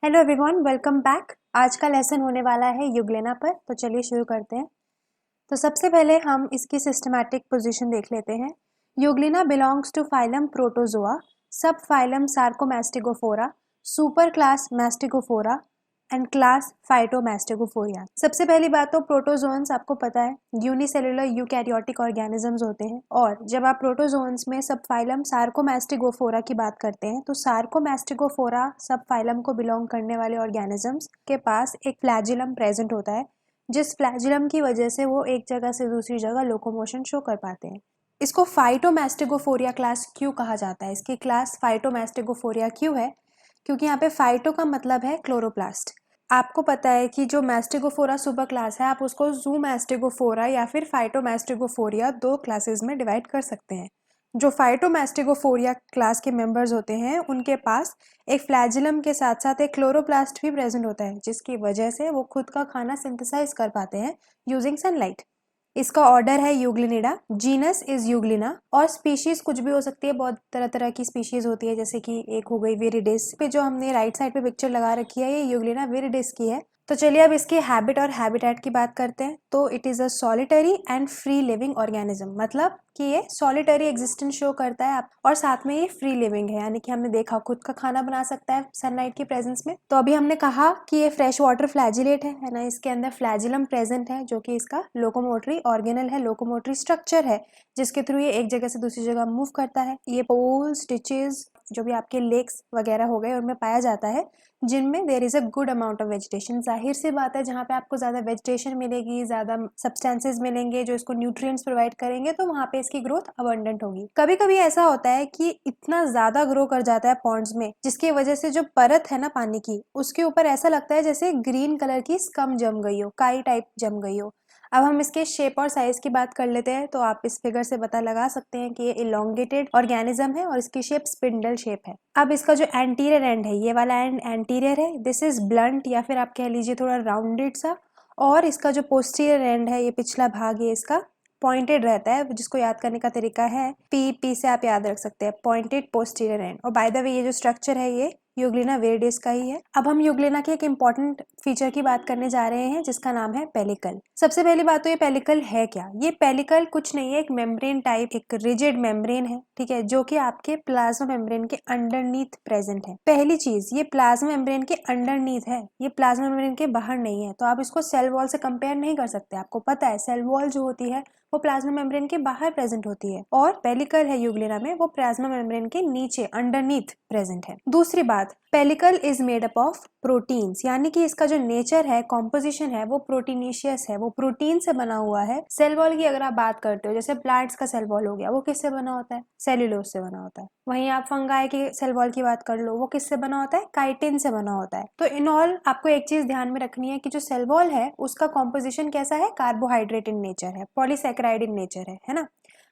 Hello everyone, welcome back. आज का lesson होने वाला है यूग्लेना पर, तो चलिए शुरू करते हैं। तो सबसे पहले हम इसकी सिस्टमैटिक पोजीशन देख लेते हैं। Euglena belongs to phylum protozoa, sub phylum sarcomastigophora, super class mastigophora and class phytomastigophorea. सबसे पहली बात तो प्रोटोजोन्स आपको पता है यूनिसेलुलर यूकैरियोटिक ऑर्गेनिजम्स होते हैं, और जब आप प्रोटोजोन्स में सब फाइलम सार्कोमैस्टिगोफोरा की बात करते हैं तो सार्कोमैस्टिगोफोरा सब फाइलम को बिलोंग करने वाले ऑर्गेनिजम्स के पास एक फ्लैजिलम प्रेजेंट होता है, जिस फ्लैजिलम की वजह से वो एक जगह से दूसरी जगह लोकोमोशन शो कर पाते हैं। इसको फाइटोमैस्टिगोफोरिया क्लास क्यों कहा जाता है? इसकी क्लास फाइटोमैस्टिगोफोरिया क्यों है? क्योंकि यहाँ पे फाइटो का मतलब है क्लोरोप्लास्ट। आपको पता है कि जो मैस्टिगोफोरा सुपर क्लास है, आप उसको जू मैस्टिगोफोरा या फिर फाइटोमैस्टिगोफोरिया दो क्लासेस में डिवाइड कर सकते हैं। जो फाइटोमैस्टिगोफोरिया क्लास के मेंबर्स होते हैं उनके पास एक फ्लैजिलम के साथ साथ एक क्लोरोप्लास्ट भी प्रेजेंट होता है, जिसकी वजह से वो खुद का खाना सिंथेसाइज कर पाते हैं यूजिंग सनलाइट। इसका ऑर्डर है यूग्लिनिडा, जीनस इज यूग्लिना, और स्पीशीज कुछ भी हो सकती है, बहुत तरह तरह की स्पीशीज होती है, जैसे कि एक हो गई विरिडिस। पे जो हमने राइट साइड पे पिक्चर लगा रखी है ये यूग्लिना विरिडिस की है। तो चलिए अब इसके हैबिट और हैबिटेट की बात करते हैं। तो it is a solitary and free living organism, मतलब कि ये सॉलिटरी एग्जिस्टेंस शो करता है आप, और साथ में ये फ्री लिविंग है, यानी कि हमने देखा खुद का खाना बना सकता है सनलाइट की प्रेजेंस में। तो अभी हमने कहा कि ये फ्रेश वाटर फ्लैजिलेट है ना, इसके अंदर फ्लैजिलम प्रेजेंट है जो कि इसका लोकोमोटरी ऑर्गेनल है, लोकोमोटरी स्ट्रक्चर है, जिसके थ्रू ये एक जगह से दूसरी जगह मूव करता है। ये पोल स्टिचेस जो भी आपके लेक्स वगैरह हो गए उनमें पाया जाता है, जिनमें there is a good amount of vegetation. जाहिर सी बात है, जहाँ पे आपको ज्यादा वेजिटेशन मिलेगी, ज्यादा सब्सटेंसेस मिलेंगे जो इसको न्यूट्रिएंट्स प्रोवाइड करेंगे, तो वहाँ पे इसकी ग्रोथ अबंडेंट होगी। कभी कभी ऐसा होता है कि इतना ज्यादा ग्रो कर जाता है पॉन्ड्स में, जिसकी वजह से जो परत है ना पानी की, उसके ऊपर ऐसा लगता है जैसे ग्रीन कलर की स्कम जम गई हो, काई टाइप जम गई हो। अब हम इसके शेप और साइज की बात कर लेते हैं। तो आप इस फिगर से पता लगा सकते हैं कि ये इलोंगेटेड ऑर्गेनिज्म है और इसकी शेप स्पिंडल शेप है। अब इसका जो एंटीरियर एंड है, ये वाला एंड एंटीरियर है, दिस इज ब्लंट या फिर आप कह लीजिए थोड़ा राउंडेड सा, और इसका जो पोस्टीरियर एंड है, ये पिछला भाग, ये इसका पॉइंटेड रहता है, जिसको याद करने का तरीका है पी से आप याद रख सकते हैं, पॉइंटेड पोस्टीरियर एंड। और बाय द वे ये जो स्ट्रक्चर है ये यूग्लिना विरिडिस का ही है। अब हम यूग्लिना के एक इंपॉर्टेंट फीचर की बात करने जा रहे हैं, जिसका नाम है पेलिकल। सबसे पहली बात तो ये पेलिकल है क्या? ये पेलिकल कुछ नहीं है, एक मेम्ब्रेन टाइप, एक रिजिड मेम्ब्रेन है, ठीक है, जो कि आपके प्लाज्मा मेम्ब्रेन के अंडरनीथ प्रेजेंट है। पहली चीज, ये प्लाज्मा मेम्ब्रेन के अंडरनीथ है, ये प्लाज्मा मेम्ब्रेन के बाहर नहीं है। तो आप इसको सेल वॉल से कंपेयर नहीं कर सकते। आपको पता है सेल वॉल जो होती है वो प्लाज्मा मेम्ब्रेन के बाहर प्रेजेंट होती है, और पेलिकल है यूग्लिना में, वो प्लाज्मा मेम्ब्रेन के नीचे अंडरनीथ प्रेजेंट है। दूसरी बात, pellicle is made up of proteins, यानी कि इसका जो नेचर है, कॉम्पोजिशन है, वो प्रोटीनिशियस है, वो प्रोटीन से बना हुआ है। सेल वॉल की अगर आप बात करते हो, जैसे प्लांट्स का सेल वॉल हो गया, वो किससे बना होता है? सेल्यूलोज से बना होता है। वहीं आप फंगाई की सेल वॉल की बात कर लो, वो किससे बना होता है? काइटिन से बना होता है। तो इन ऑल आपको एक चीज ध्यान में रखनी है कि जो सेल वॉल है उसका कॉम्पोजिशन कैसा है? कार्बोहाइड्रेट इन नेचर है, पॉलीसैकेराइड इन नेचर है ना।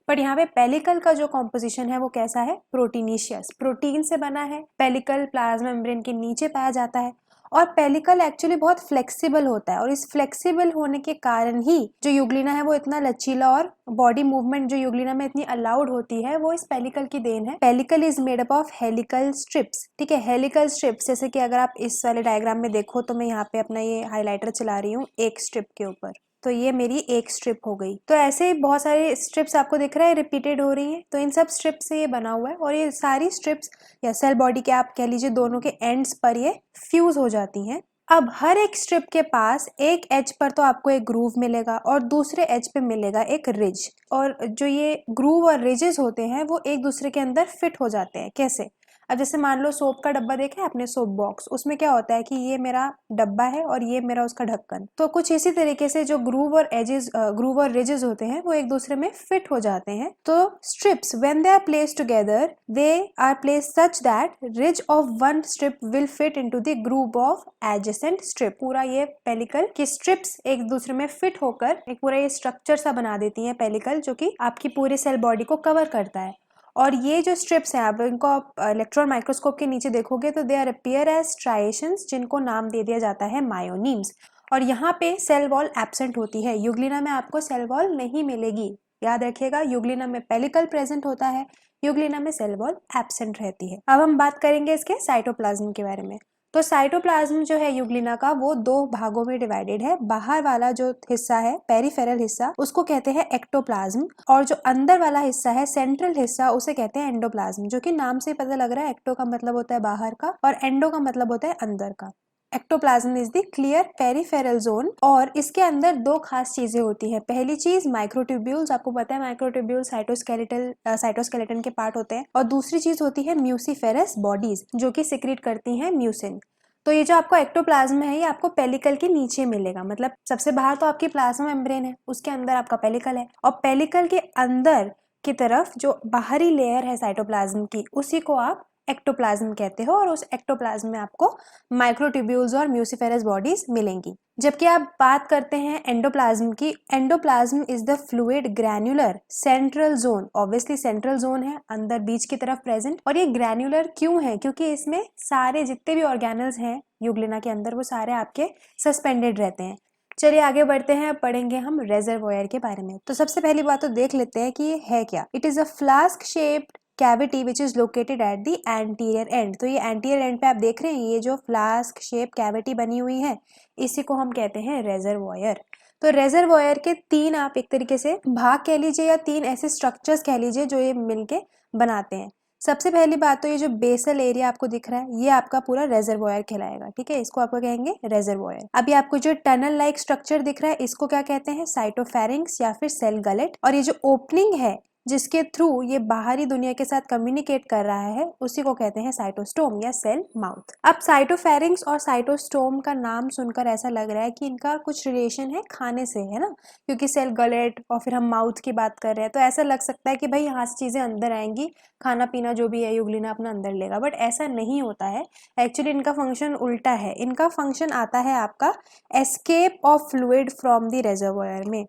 बट यहाँ पे पेलिकल का जो कॉम्पोजिशन है वो कैसा है? प्रोटीनिशियस, प्रोटीन से बना है। पेलिकल प्लाज्मा मेम्ब्रेन के नीचे पाया जाता है, और पेलिकल एक्चुअली बहुत फ्लेक्सिबल होता है, और इस फ्लेक्सिबल होने के कारण ही जो यूग्लिना है वो इतना लचीला, और बॉडी मूवमेंट जो यूग्लिना में इतनी अलाउड होती है वो इस पेलिकल की देन है। Pellicle is made up of helical strips, ठीक है, हेलिकल स्ट्रिप्स। जैसे कि अगर आप इस वाले डायग्राम में देखो, तो मैं यहाँ पे अपना ये हाईलाइटर चला रही हूँ एक स्ट्रिप के ऊपर, तो ये मेरी एक स्ट्रिप हो गई। तो ऐसे ही बहुत सारे स्ट्रिप्स आपको दिख रहा है रिपीटेड हो रही है, तो इन सब स्ट्रिप्स से ये बना हुआ है, और ये सारी स्ट्रिप्स या सेल बॉडी के आप कह लीजिए दोनों के एंड्स पर ये फ्यूज हो जाती हैं। अब हर एक स्ट्रिप के पास एक एज पर तो आपको एक ग्रूव मिलेगा, और दूसरे एज पे मिलेगा एक रिज, और जो ये ग्रूव और रिजेस होते हैं वो एक दूसरे के अंदर फिट हो जाते हैं। कैसे? अब जैसे मान लो सोप का डब्बा देखा है आपने, सोप बॉक्स, उसमें क्या होता है कि ये मेरा डब्बा है और ये मेरा उसका ढक्कन। तो कुछ इसी तरीके से जो ग्रूव और एजेस, ग्रूव और रिजेस होते हैं वो एक दूसरे में फिट हो जाते हैं। तो strips when they are placed together, they are placed such that ridge of one strip will fit into the groove of adjacent strip. पूरा ये पेलिकल की स्ट्रिप्स एक दूसरे में फिट होकर एक पूरा ये स्ट्रक्चर सा बना देती है पेलिकल, जो कि आपकी पूरी सेल बॉडी को कवर करता है। और ये जो स्ट्रिप्स हैं, आप इनको इलेक्ट्रॉन माइक्रोस्कोप के नीचे देखोगे तो they are appear as striations, जिनको नाम दे दिया जाता है मायोनीम्स। और यहाँ पे सेल वॉल एब्सेंट होती है, यूग्लिना में आपको सेल वॉल नहीं मिलेगी। याद रखिएगा, यूग्लिना में पेलिकल प्रेजेंट होता है, यूग्लिना में सेल वॉल एब्सेंट रहती है। अब हम बात करेंगे इसके साइटोप्लाज्म के बारे में। तो साइटोप्लाज्म जो है यूग्लिना का वो दो भागों में डिवाइडेड है। बाहर वाला जो हिस्सा है पेरिफेरल हिस्सा उसको कहते हैं एक्टोप्लाज्म, और जो अंदर वाला हिस्सा है सेंट्रल हिस्सा उसे कहते हैं एंडोप्लाज्म, जो कि नाम से पता लग रहा है एक्टो का मतलब होता है बाहर का और एंडो का मतलब होता है अंदर का। Ectoplasm is the clear peripheral zone, और इसके अंदर दो खास चीजें होती हैं। पहली चीज माइक्रोट्यूब्यूल्स, आपको पता है माइक्रोट्यूब्यूल साइटोस्केलेटन के पार्ट होते हैं, और दूसरी चीज होती है म्यूसिफेरस बॉडीज जो कि सिक्रीट करती हैं म्यूसिन। तो ये जो आपको एक्टोप्लाज्म है ये आपको पेलिकल के नीचे मिलेगा, मतलब सबसे बाहर तो आपकी प्लाज्मा मेम्ब्रेन है, उसके अंदर आपका पेलिकल है, और पेलिकल के अंदर की तरफ जो बाहरी लेयर है साइटोप्लाज्म की उसी को आप एक्टोप्लाज्म कहते हो, और उस एक्टोप्लाज्म में आपको माइक्रोट्यूब्यूल्स और म्यूसिफेरस बॉडीज मिलेंगी। जबकि आप बात करते हैं एंडोप्लाज्म की, endoplasm is the fluid granular central zone, obviously central zone है अंदर बीच की तरफ प्रेजेंट, और ये ग्रैन्युलर क्यों है, क्योंकि इसमें सारे जितने भी ऑर्गेनल्स हैं यूग्लिना के अंदर वो सारे आपके सस्पेंडेड रहते हैं। चलिए आगे बढ़ते हैं, पढ़ेंगे हम रेजर्वोयर के बारे में। तो सबसे पहली बात तो देख लेते हैं कि ये है क्या। It is a flask shaped cavity which is located at the anterior and. तो ये एंटीरियर एंड पे आप देख रहे हैं ये जो फ्लास्क शेप कैविटी बनी हुई है इसी को हम कहते हैं रेजर्वोयर। तो रेजर्वोयर के तीन आप एक तरीके से भाग कह लीजिए या तीन ऐसे स्ट्रक्चर्स कह लीजिए जो ये मिलके बनाते हैं। सबसे पहली बात तो ये जो बेसल एरिया आपको दिख रहा है ये आपका पूरा रेजर्वोयर कहलाएगा, ठीक है, इसको आपको कहेंगे रेजर्वोयर। अभी आपको जो टनल लाइक स्ट्रक्चर दिख रहा है इसको क्या कहते हैं, साइटोफेरिंक्स या फिर सेल गलेट, और ये जो ओपनिंग है जिसके थ्रू ये बाहरी दुनिया के साथ कम्युनिकेट कर रहा है उसी को कहते हैं साइटोस्टोम या सेल माउथ। अब साइटोफेरिंक्स और साइटोस्टोम का नाम सुनकर ऐसा लग रहा है कि इनका कुछ रिलेशन है खाने से, है ना, क्योंकि सेल गलेट और फिर हम माउथ की बात कर रहे हैं तो ऐसा लग सकता है कि भाई यहाँ से चीजें अंदर आएंगी, खाना पीना जो भी है यूग्लिना अपना अंदर लेगा, बट ऐसा नहीं होता है। एक्चुअली इनका फंक्शन उल्टा है, इनका फंक्शन आता है आपका escape of fluid from the reservoir में।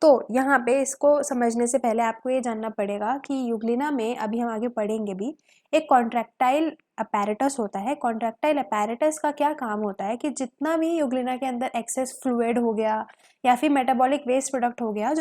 तो यहाँ पे इसको समझने से पहले आपको ये जानना पड़ेगा कि यूग्लिना में, अभी हम आगे पढ़ेंगे भी, एक कॉन्ट्रैक्टाइल अपैरेटस होता है। कॉन्ट्रैक्टाइल अपैरेटस का क्या काम होता है कि जितना भी यूग्लिना के अंदर एक्सेस फ्लूइड हो गया या फिर मेटाबॉलिक वेस्ट प्रोडक्ट हो गया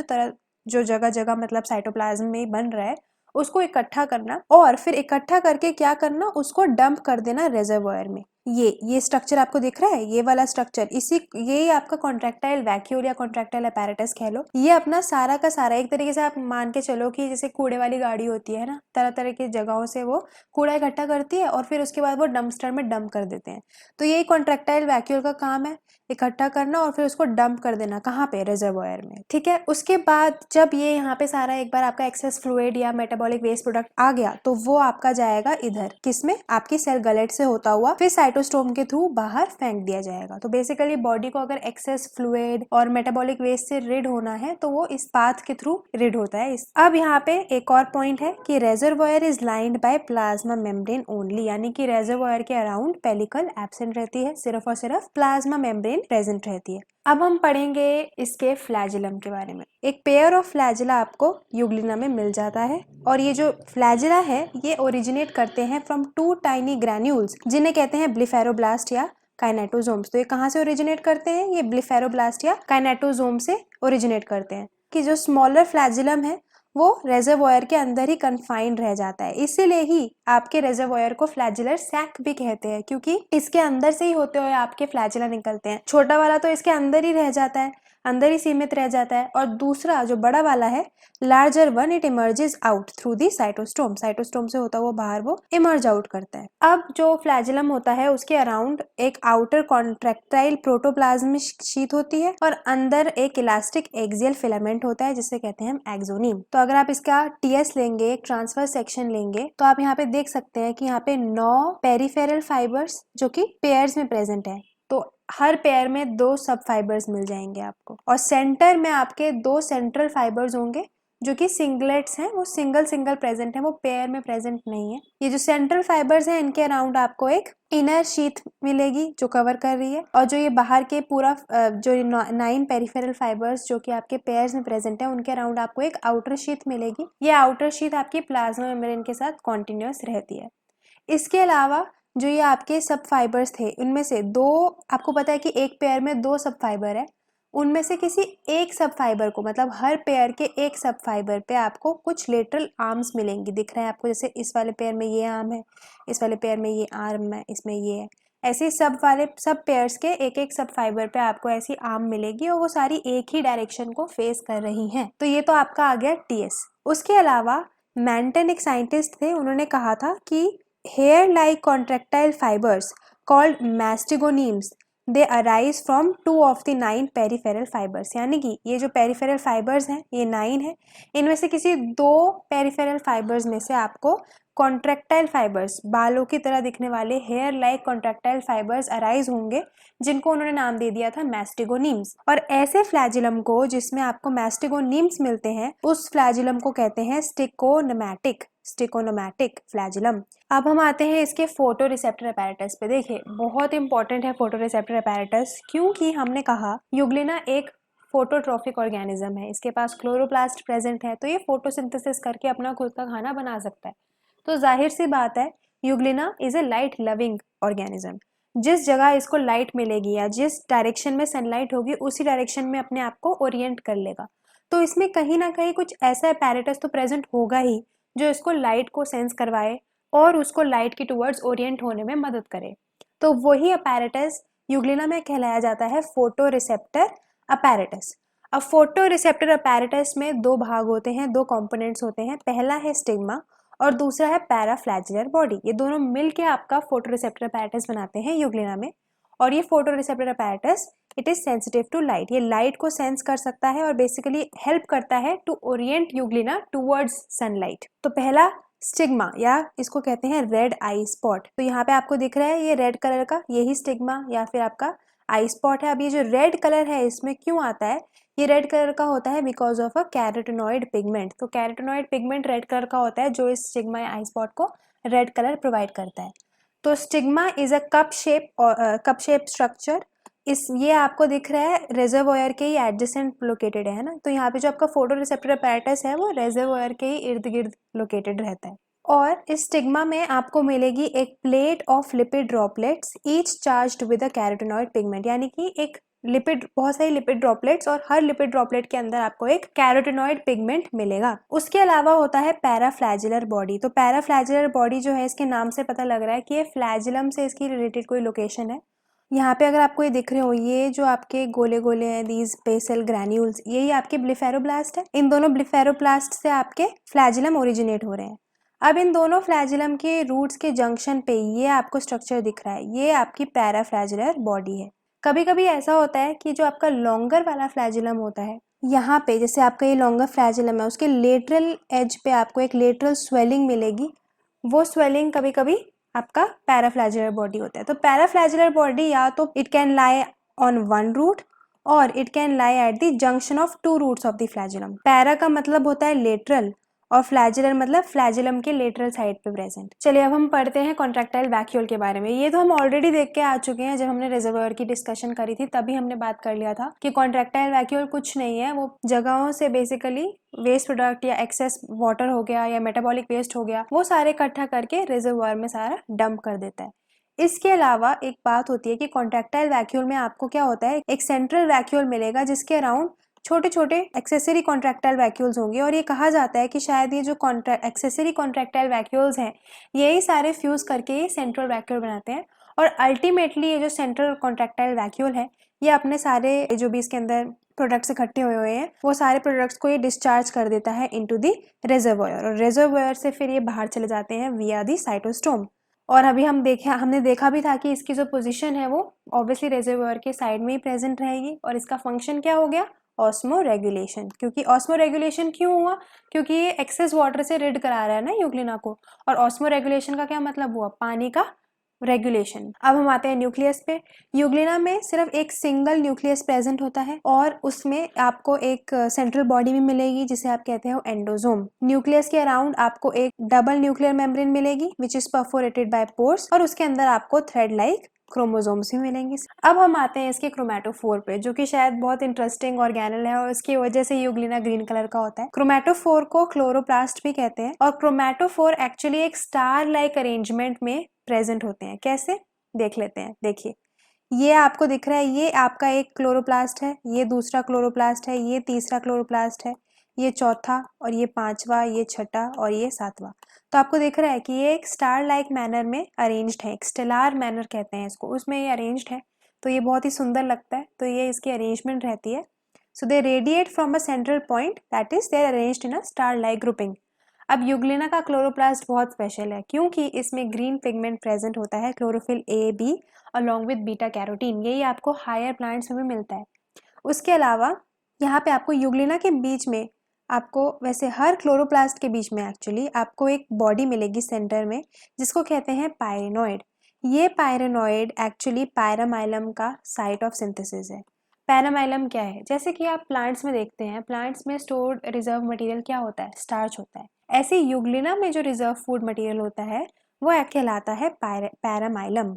जो जगह जगह मतलब साइटोप्लाज्म में बन रहा है उसको इकट्ठा करना, और फिर इकट्ठा करके क्या करना, उसको डंप कर देना रेजर्वोयर में। ये स्ट्रक्चर आपको दिख रहा है, ये वाला स्ट्रक्चर, ये आपका कॉन्ट्रैक्टाइल वैक्यूल या कॉन्ट्रैक्टाइल अपैरेटस कह लो। ये अपना सारा का सारा एक तरीके से आप मान के चलो कि जैसे कूड़े वाली गाड़ी होती है ना, तरह तरह की जगहों से वो कूड़ा इकट्ठा करती है और फिर उसके बाद वो डंपस्टर में डंप कर देते हैं। तो यही कॉन्ट्रैक्टाइल वैक्यूल का काम है, इकट्ठा करना और फिर उसको डंप कर देना, कहाँ पे, रेजर्वोयर में, ठीक है। उसके बाद जब ये यहाँ पे सारा एक बार आपका एक्सेस फ्लूइड या मेटाबॉलिक वेस्ट प्रोडक्ट आ गया तो वो आपका जाएगा इधर, किसमें, आपकी सेल गलेट से होता हुआ फिर साइटोस्टोम के थ्रू बाहर फेंक दिया जाएगा। तो बेसिकली बॉडी को अगर एक्सेस फ्लूइड और मेटाबॉलिक वेस्ट से रिड होना है तो वो इस पाथ के थ्रू रिड होता है। अब यहाँ पे एक और पॉइंट है कि reservoir is lined by plasma membrane only, यानी कि रेजर्वोयर के अराउंड पेलिकल एब्सेंट रहती है, सिर्फ और सिर्फ प्लाज्मा मेम्ब्रेन प्रेजेंट रहती है। अब हम पढ़ेंगे इसके फ्लैजिलम के बारे में। एक पेयर ऑफ फ्लैजिला आपको यूग्लिना में मिल जाता है, और ये जो फ्लैजिला है ये ओरिजिनेट करते हैं फ्रॉम टू टाइनी ग्रैन्यूल्स जिन्हें कहते हैं ब्लिफेरोब्लास्ट या काइनेटोजोम्स। तो ये कहाँ से ओरिजिनेट करते हैं, ये ब्लिफेरोब्लास्ट या काइनेटोजोम से ओरिजिनेट करते हैं। कि जो स्मॉलर फ्लैजिलम है वो रेजर्वोयर के अंदर ही कन्फाइंड रह जाता है, इसीलिए ही आपके रेजर्वोयर को फ्लैजिलर सैक भी कहते हैं, क्योंकि इसके अंदर से ही होते हुए आपके फ्लैजिला निकलते हैं। छोटा वाला तो इसके अंदर ही रह जाता है, अंदर ही सीमित रह जाता है, और दूसरा जो बड़ा वाला है larger one, it emerges out through the cytostome, cytostome से होता हुआ बाहर वो इमर्ज आउट करता है। अब जो फ्लैजिलम होता है उसके अराउंड एक आउटर कॉन्ट्रैक्टाइल प्रोटोप्लाज्मिक शीट होती है और अंदर एक इलास्टिक एक्सियल फिलामेंट होता है जिसे कहते हैं हम एक्सोनीम। तो अगर आप इसका टीएस लेंगे, एक ट्रांसफर सेक्शन लेंगे, तो आप यहाँ पे देख सकते हैं कि यहाँ पे 9 पेरिफेरल फाइबर्स जो कि पेयर्स में प्रेजेंट है। तो हर पेयर में 2 सब फाइबर्स मिल जाएंगे आपको, और सेंटर में आपके 2 सेंट्रल फाइबर्स होंगे जो कि सिंगलेट्स हैं, वो सिंगल सिंगल प्रेजेंट है, वो पेयर में प्रेजेंट नहीं है। ये जो सेंट्रल फाइबर्स हैं इनके अराउंड आपको एक इनर शीथ मिलेगी जो कवर कर रही है, और जो ये बाहर के पूरा जो 9 पेरिफेरल फाइबर्स जो कि आपके पेयर्स में प्रेजेंट है उनके अराउंड आपको एक आउटर शीथ मिलेगी। ये आउटर शीथ आपकी प्लाज्मा मेम्ब्रेन के साथ कॉन्टिन्यूअस रहती है। इसके अलावा जो ये आपके सब फाइबर्स थे उनमें से 2, आपको पता है कि एक पेयर में 2 सब फाइबर है, उनमें से किसी एक सब फाइबर को, मतलब हर पेयर के एक सब फाइबर पे आपको कुछ लेटरल आर्म्स मिलेंगी, दिख रहे हैं आपको, जैसे इस वाले पेयर में ये आर्म है, इस वाले पेयर में ये आर्म है, इसमें ये है। ऐसे सब पेयर्स के एक एक सब फाइबर पे आपको ऐसी आर्म मिलेगी और वो सारी एक ही डायरेक्शन को फेस कर रही हैं। तो ये तो आपका आ गया टीएस। उसके अलावा मैंटन एक साइंटिस्ट थे, उन्होंने कहा था कि hair like contractile fibres called mastigonemes they arise from 2 of the 9 peripheral fibres, यानी कि ये जो पेरिफेरल फाइबर्स हैं ये 9 है, इनमें से किसी 2 पेरिफेरल फाइबर्स में से आपको कॉन्ट्रेक्टाइल फाइबर्स, बालों की तरह दिखने वाले hair like contractile fibres arise होंगे, जिनको उन्होंने नाम दे दिया था मैस्टिगोनीम्स। और ऐसे फ्लैजिलम को जिसमें आपको मैस्टिगोनीम्स मिलते हैं, उस फ्लैजिलम को कहते हैं स्टिकोनोमैटिक फ्लैजिलम। अब हम आते हैं इसके फोटो रिसेप्टर अपैरेटस पे। देखिए बहुत इंपॉर्टेंट है फोटो रिसेप्टर अपैरेटस, क्योंकि हमने कहा यूग्लिना एक फोटोट्रॉफिक ऑर्गेनिज्म है, इसके पास क्लोरोप्लास्ट प्रेजेंट है, तो ये फोटोसिंथेसिस करके अपना खुद का खाना बना सकता है। तो जाहिर सी बात है Euglena is a light loving organism. जिस जगह इसको लाइट मिलेगी या जिस डायरेक्शन में सनलाइट होगी उसी डायरेक्शन में अपने आप को ओरिएंट कर लेगा। तो इसमें कहीं ना कहीं कुछ ऐसा अपैरेटस तो प्रेजेंट होगा ही जो इसको लाइट को सेंस करवाए और उसको लाइट की टुवर्ड्स ओरिएंट होने में मदद करे। तो वही अपैरेटस यूग्लिना में कहलाया जाता है फोटो रिसेप्टर अपैरेटस। अब फोटो रिसेप्टर अपैरेटस में 2 भाग होते हैं, 2 कंपोनेंट्स होते हैं। पहला है स्टिग्मा और दूसरा है पैराफ्लैजिलर बॉडी। ये दोनों मिलके आपका फोटो रिसेप्टर अपैरेटस बनाते हैं यूग्लिना में। और ये photo receptor apparatus it is sensitive to light, ये लाइट को सेंस कर सकता है और बेसिकली हेल्प करता है to orient euglena towards sunlight. तो पहला स्टिग्मा या इसको कहते हैं रेड आई स्पॉट। तो यहाँ पे आपको दिख रहा है ये रेड कलर का, यही स्टिग्मा या फिर आपका आई स्पॉट है। अब ये जो रेड कलर है इसमें क्यों आता है? ये रेड कलर का होता है because of a carotenoid pigment. तो कैरोटिनॉइड पिगमेंट रेड कलर का होता है जो इस स्टिग्मा या आई स्पॉट को रेड कलर प्रोवाइड करता है। तो stigma is a cup shape structure. ये आपको दिख रहा है रेजर्वोयर के ही एडजेसेंट लोकेटेड है ना। तो यहाँ पे जो आपका फोटो रिसेप्टर अपैरेटस है वो रेजर्वोयर के ही इर्द गिर्द लोकेटेड रहता है। और इस स्टिग्मा में आपको मिलेगी एक plate of lipid droplets each charged with a carotenoid pigment, यानी कि एक बहुत सारी लिपिड ड्रॉपलेट्स और हर लिपिड ड्रॉपलेट के अंदर आपको एक कैरोटिनॉइड पिगमेंट मिलेगा। उसके अलावा होता है पैराफ्लैजिलर बॉडी। तो पैराफ्लैजिलर बॉडी जो है इसके नाम से पता लग रहा है कि ये फ्लैजिलम से इसकी रिलेटेड कोई लोकेशन है। यहाँ पे अगर आपको ये दिख रहे हो, ये जो आपके गोले गोले हैं दीज बेसल ग्रैन्यूल्स, यही आपके ब्लिफेरोब्लास्ट है। इन दोनों ब्लिफेरोब्लास्ट से आपके फ्लैजिलम ओरिजिनेट हो रहे हैं। अब इन दोनों फ्लैजिलम के रूट्स के जंक्शन पे ये आपको स्ट्रक्चर दिख रहा है, ये आपकी पैराफ्लैजिलर बॉडी है। कभी कभी ऐसा होता है कि जो आपका लॉन्गर वाला फ्लैजिलम होता है, यहाँ पे जैसे आपका ये लॉन्गर फ्लैजिलम है, उसके लेटरल एज पे आपको एक लेटरल स्वेलिंग मिलेगी। वो स्वेलिंग कभी कभी आपका पैराफ्लैजिलर बॉडी होता है। तो पैराफ्लैजिलर बॉडी या तो it can lie on one root और it can lie at the junction of 2 roots of the flagellum. Para का मतलब होता है लेटरल और फ्लैजिलर मतलब फ्लैजिलम के लेटरल साइड पे प्रेजेंट। चलिए अब हम पढ़ते हैं कॉन्ट्रैक्टाइल वैक्यूल के बारे में। ये तो हम ऑलरेडी देख के आ चुके हैं, जब हमने रिजर्वोयर की डिस्कशन करी थी तभी हमने बात कर लिया था कि कॉन्ट्रैक्टाइल वैक्यूल कुछ नहीं है, वो जगहों से बेसिकली वेस्ट प्रोडक्ट या एक्सेस वाटर हो गया या मेटाबॉलिक वेस्ट हो गया, वो सारे इकट्ठा करके रिजर्वोयर में सारा डंप कर देता है। इसके अलावा एक बात होती है कि कॉन्ट्रैक्टाइल वैक्यूल में आपको क्या होता है, एक सेंट्रल वैक्यूल मिलेगा जिसके अराउंड छोटे छोटे एक्सेसरी कॉन्ट्रैक्टाइल वैक्यूल्स होंगे। और ये कहा जाता है कि शायद ये जो एक्सेसरी कॉन्ट्रैक्टाइल वैक्यूल्स हैं यही सारे फ्यूज करके ये सेंट्रल वैक्यूल बनाते हैं। और अल्टीमेटली ये जो सेंट्रल कॉन्ट्रैक्टाइल वैक्यूल है ये अपने सारे जो भी इसके अंदर प्रोडक्ट्स इकट्ठे हुए हैं वो सारे प्रोडक्ट्स को ये डिस्चार्ज कर देता है इनटू द रिजर्वोयर, और रिजर्वोयर से फिर ये बाहर चले जाते हैं विया द साइटोस्टोम। और अभी हमने देखा भी था कि इसकी जो पोजीशन है वो ऑब्वियसली रिजर्वोयर के साइड में ही प्रेजेंट रहेगी। और इसका फंक्शन क्या हो गया, ऑस्मो रेगुलेशन। क्योंकि ऑस्मो रेगुलेशन क्यों हुआ, क्योंकि ये एक्सेस वाटर से रिड करा रहा है ना यूग्लिना को। और ऑस्मो रेगुलेशन का क्या मतलब हुआ, पानी का रेगुलेशन। अब हम आते हैं न्यूक्लियस पे। यूग्लिना में सिर्फ एक सिंगल न्यूक्लियस प्रेजेंट होता है और उसमें आपको एक सेंट्रल बॉडी भी मिलेगी जिसे आप कहते हो एंडोजोम। न्यूक्लियस के अराउंड आपको एक डबल न्यूक्लियर मेम्ब्रेन मिलेगी which is perforated by pores, और उसके अंदर आपको थ्रेड लाइक क्रोमोसोम्स भी मिलेंगे। अब हम आते हैं इसके क्रोमैटोफोर पे, जो कि शायद बहुत इंटरेस्टिंग ऑर्गेनल है और इसकी वजह से यूग्लिना ग्रीन कलर का होता है। क्रोमैटोफोर को क्लोरोप्लास्ट भी कहते हैं और क्रोमैटोफोर एक्चुअली एक स्टार लाइक अरेंजमेंट में प्रेजेंट होते हैं। कैसे, देख लेते हैं। देखिए ये आपको दिख रहा है, ये आपका एक क्लोरोप्लास्ट है, ये दूसरा क्लोरोप्लास्ट है, ये तीसरा क्लोरोप्लास्ट है, ये चौथा और ये पांचवा, ये छठा और ये सातवां। तो आपको दिख रहा है कि ये एक स्टार लाइक मैनर में अरेंज्ड है, एक स्टेलार मैनर कहते हैं इसको, उसमें ये अरेंज्ड है। तो ये बहुत ही सुंदर लगता है, तो ये इसकी अरेंजमेंट रहती है। So they radiate from a central point, that is they are arranged in a star like grouping. अब यूग्लिना का क्लोरोप्लास्ट बहुत स्पेशल है क्योंकि इसमें ग्रीन पिगमेंट प्रेजेंट होता है, chlorophyll A B along with beta carotene. यही आपको हायर प्लांट्स में भी मिलता है। उसके अलावा यहाँ पे आपको यूग्लिना के बीच में, आपको वैसे हर क्लोरोप्लास्ट के बीच में एक्चुअली आपको एक बॉडी मिलेगी सेंटर में, जिसको कहते हैं पायरेनॉइड। ये पायरेनॉइड एक्चुअली पैरामाइलम का साइट ऑफ सिंथेसिस है। पैरामाइलम क्या है? जैसे कि आप प्लांट्स में देखते हैं, प्लांट्स में स्टोर्ड रिजर्व मटेरियल क्या होता है? स्टार्च होता है। ऐसे यूग्लिना में जो रिजर्व फूड मटेरियल होता है वो कहलाता है पैरामाइलम।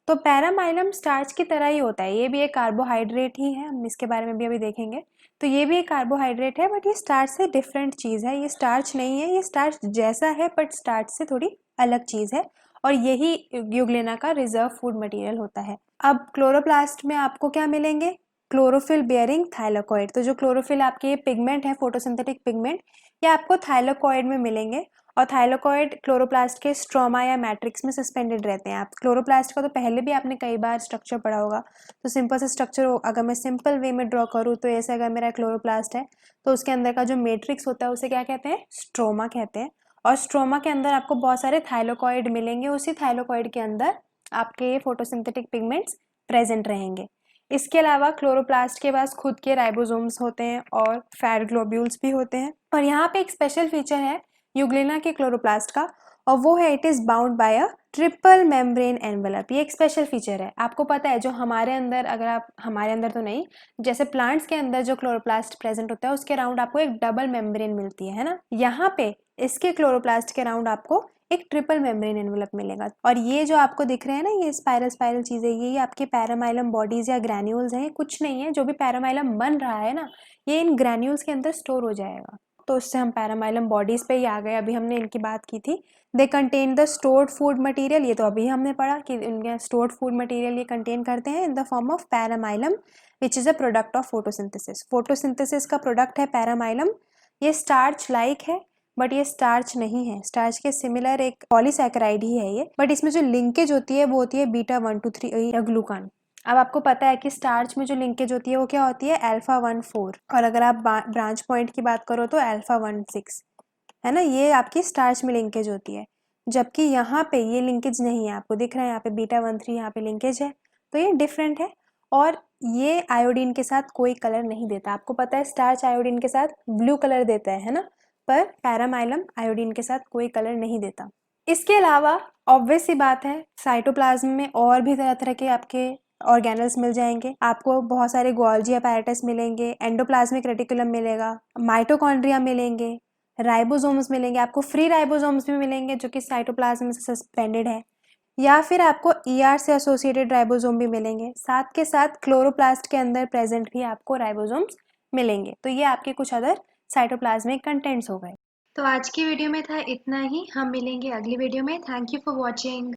तो पैरामाइलम स्टार्च की तरह ही होता है, ये भी एक कार्बोहाइड्रेट ही है, हम इसके बारे में भी अभी देखेंगे। तो ये भी एक कार्बोहाइड्रेट है, बट ये स्टार्च से डिफरेंट चीज़ है। ये स्टार्च नहीं है, ये स्टार्च जैसा है बट स्टार्च से थोड़ी अलग चीज़ है, और यही यूग्लिना का रिजर्व फूड मटेरियल होता है। अब क्लोरोप्लास्ट में आपको क्या मिलेंगे? Chlorophyll bearing thylakoid. तो जो क्लोरोफिल आपके ये पिगमेंट है, फोटोसिंथेटिक पिगमेंट, ये आपको थाइलाकॉइड में मिलेंगे। और थाइलाकॉइड क्लोरोप्लास्ट के स्ट्रोमा या मैट्रिक्स में सस्पेंडेड रहते हैं। आप क्लोरोप्लास्ट का तो पहले भी आपने कई बार स्ट्रक्चर पढ़ा होगा। तो सिंपल सा स्ट्रक्चर अगर मैं सिंपल वे में ड्रॉ करूँ तो ऐसे, अगर मेरा क्लोरोप्लास्ट है तो उसके अंदर का जो मैट्रिक्स होता है उसे क्या कहते हैं? स्ट्रोमा कहते हैं। और स्ट्रोमा के अंदर आपको बहुत सारे थाइलाकॉइड मिलेंगे, उसी थाइलाकॉइड के अंदर आपके फोटोसिंथेटिक पिगमेंट्स प्रेजेंट रहेंगे। इसके अलावा क्लोरोप्लास्ट के पास खुद के राइबोसोम्स होते हैं और फैट ग्लोब्यूल्स भी होते हैं। और यहाँ पे एक स्पेशल फीचर है यूग्लिना के क्लोरोप्लास्ट का, और वो है it is bound by a triple membrane envelope. ये एक स्पेशल फीचर है। आपको पता है जो हमारे अंदर, अगर आप हमारे अंदर तो नहीं, जैसे प्लांट्स के अंदर जो क्लोरोप्लास्ट प्रेजेंट होता है उसके अराउंड आपको एक डबल मेम्ब्रेन मिलती है ना, यहाँ पे इसके क्लोरोप्लास्ट के अराउंड आपको एक ट्रिपल मेम्ब्रेन एनवेलप मिलेगा। और ये जो आपको दिख रहे हैं ना, ये स्पाइरल स्पाइरल चीज़ें, ये आपके पैरामाइलम बॉडीज या ग्रैन्यूल्स हैं, कुछ नहीं है। जो भी पैरामाइलम बन रहा है ना, ये इन ग्रैन्यूल्स के अंदर स्टोर हो जाएगा। तो उससे हम पैरामाइलम बॉडीज पे ही आ गए, अभी हमने इनकी बात की थी। They contain the stored food material, ये तो अभी हमने पढ़ा कि इनके स्टोर्ड फूड मटेरियल ये कंटेन करते हैं in the form of paramylon which is a product of photosynthesis. Photosynthesis का प्रोडक्ट है पैरामाइलम। ये स्टार्च लाइक है बट ये स्टार्च नहीं है, स्टार्च के सिमिलर एक पॉलीसैकेराइड ही है ये, बट इसमें जो लिंकेज होती है वो होती है बीटा 1,2,3 या ग्लूकान। अब आपको पता है कि स्टार्च में जो लिंकेज होती है वो क्या होती है? अल्फा 1,4, और अगर आप ब्रांच पॉइंट की बात करो तो अल्फा 1,6, है ना, ये आपकी स्टार्च में लिंकेज होती है। जबकि यहाँ पे ये लिंकेज नहीं है, आपको दिख रहा है यहाँ पे बीटा 1,3 यहाँ पे लिंकेज है, तो ये डिफरेंट है। और ये आयोडीन के साथ कोई कलर नहीं देता। आपको पता है स्टार्च आयोडीन के साथ ब्लू कलर देता है ना, पर पैरामाइलम आयोडीन के साथ कोई कलर नहीं देता। इसके अलावा ऑब्वियस सी बात है, साइटोप्लाज्म में और भी तरह तरह के आपके ऑर्गेनल्स मिल जाएंगे। आपको बहुत सारे गोल्जी अपैरेटस मिलेंगे, एंडोप्लाज्मिक रेटिकुलम मिलेगा, माइटोकॉन्ड्रिया मिलेंगे, राइबोसोम्स मिलेंगे, आपको फ्री राइबोसोम्स भी मिलेंगे जो कि साइटोप्लाज्म से सस्पेंडेड है, या फिर आपको ईआर से एसोसिएटेड राइबोसोम भी मिलेंगे। साथ के साथ क्लोरोप्लास्ट के अंदर प्रेजेंट भी आपको राइबोसोम्स मिलेंगे। तो ये आपके कुछ अदर साइटोप्लाज्मिक कंटेंट्स हो गए। तो आज की वीडियो में था इतना ही, हम मिलेंगे अगली वीडियो में। Thank you for watching.